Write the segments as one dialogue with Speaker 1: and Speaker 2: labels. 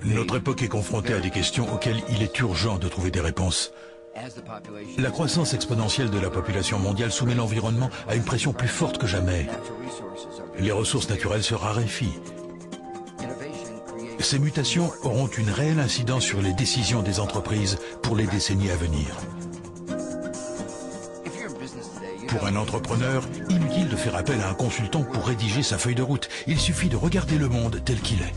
Speaker 1: Notre époque est confrontée à des questions auxquelles il est urgent de trouver des réponses. La croissance exponentielle de la population mondiale soumet l'environnement à une pression plus forte que jamais. Les ressources naturelles se raréfient. Ces mutations auront une réelle incidence sur les décisions des entreprises pour les décennies à venir. Pour un entrepreneur, inutile de faire appel à un consultant pour rédiger sa feuille de route. Il suffit de regarder le monde tel qu'il est.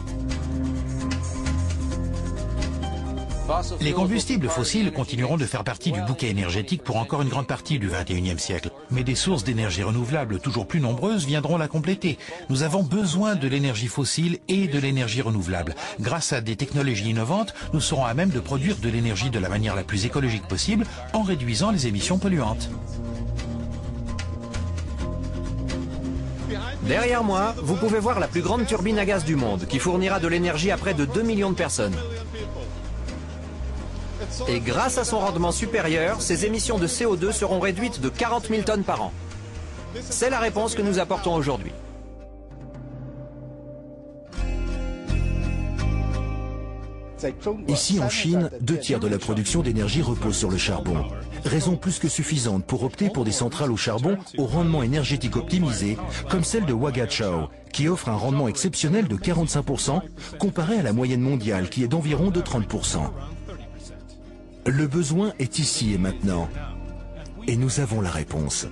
Speaker 2: Les combustibles fossiles continueront de faire partie du bouquet énergétique pour encore une grande partie du XXIe siècle. Mais des sources d'énergie renouvelable toujours plus nombreuses viendront la compléter. Nous avons besoin de l'énergie fossile et de l'énergie renouvelable. Grâce à des technologies innovantes, nous serons à même de produire de l'énergie de la manière la plus écologique possible en réduisant les émissions polluantes.
Speaker 3: Derrière moi, vous pouvez voir la plus grande turbine à gaz du monde qui fournira de l'énergie à près de 2 millions de personnes. Et grâce à son rendement supérieur, ses émissions de CO2 seront réduites de 40 000 tonnes par an. C'est la réponse que nous apportons aujourd'hui.
Speaker 4: Ici en Chine, 2/3 de la production d'énergie repose sur le charbon. Raison plus que suffisante pour opter pour des centrales au charbon au rendement énergétique optimisé, comme celle de Wagachau, qui offre un rendement exceptionnel de 45%, comparé à la moyenne mondiale qui est d'environ de 30%. Le besoin est ici et maintenant. Et nous avons la réponse.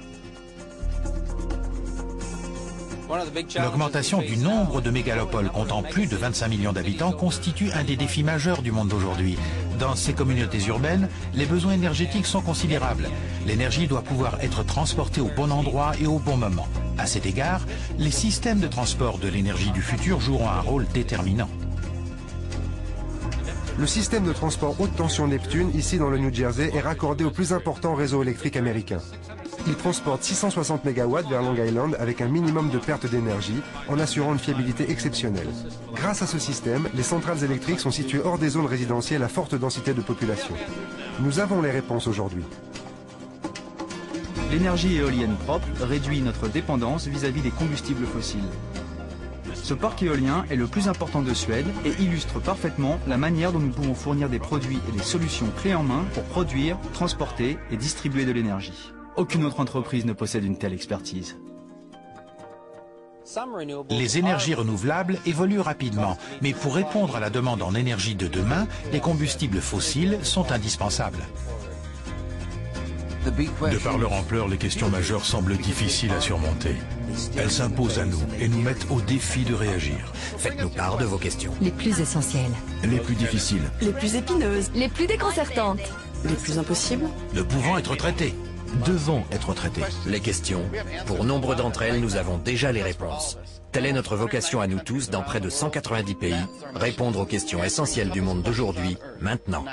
Speaker 2: L'augmentation du nombre de mégalopoles comptant plus de 25 millions d'habitants constitue un des défis majeurs du monde d'aujourd'hui. Dans ces communautés urbaines, les besoins énergétiques sont considérables. L'énergie doit pouvoir être transportée au bon endroit et au bon moment. À cet égard, les systèmes de transport de l'énergie du futur joueront un rôle déterminant.
Speaker 5: Le système de transport haute tension Neptune, ici dans le New Jersey, est raccordé au plus important réseau électrique américain. Il transporte 660 MW vers Long Island avec un minimum de perte d'énergie, en assurant une fiabilité exceptionnelle. Grâce à ce système, les centrales électriques sont situées hors des zones résidentielles à forte densité de population. Nous avons les réponses aujourd'hui.
Speaker 6: L'énergie éolienne propre réduit notre dépendance vis-à-vis des combustibles fossiles. Ce parc éolien est le plus important de Suède et illustre parfaitement la manière dont nous pouvons fournir des produits et des solutions clés en main pour produire, transporter et distribuer de l'énergie. Aucune autre entreprise ne possède une telle expertise.
Speaker 2: Les énergies renouvelables évoluent rapidement, mais pour répondre à la demande en énergie de demain, les combustibles fossiles sont indispensables.
Speaker 1: De par leur ampleur, les questions majeures semblent difficiles à surmonter. Elles s'imposent à nous et nous mettent au défi de réagir.
Speaker 3: Faites-nous part de vos questions.
Speaker 7: Les plus essentielles.
Speaker 4: Les plus difficiles.
Speaker 8: Les plus épineuses.
Speaker 7: Les plus déconcertantes.
Speaker 8: Les plus impossibles.
Speaker 2: Ne pouvant être traitées.
Speaker 4: Devant être traités.
Speaker 3: Les questions. Pour nombre d'entre elles, nous avons déjà les réponses. Telle est notre vocation à nous tous dans près de 190 pays. Répondre aux questions essentielles du monde d'aujourd'hui, maintenant.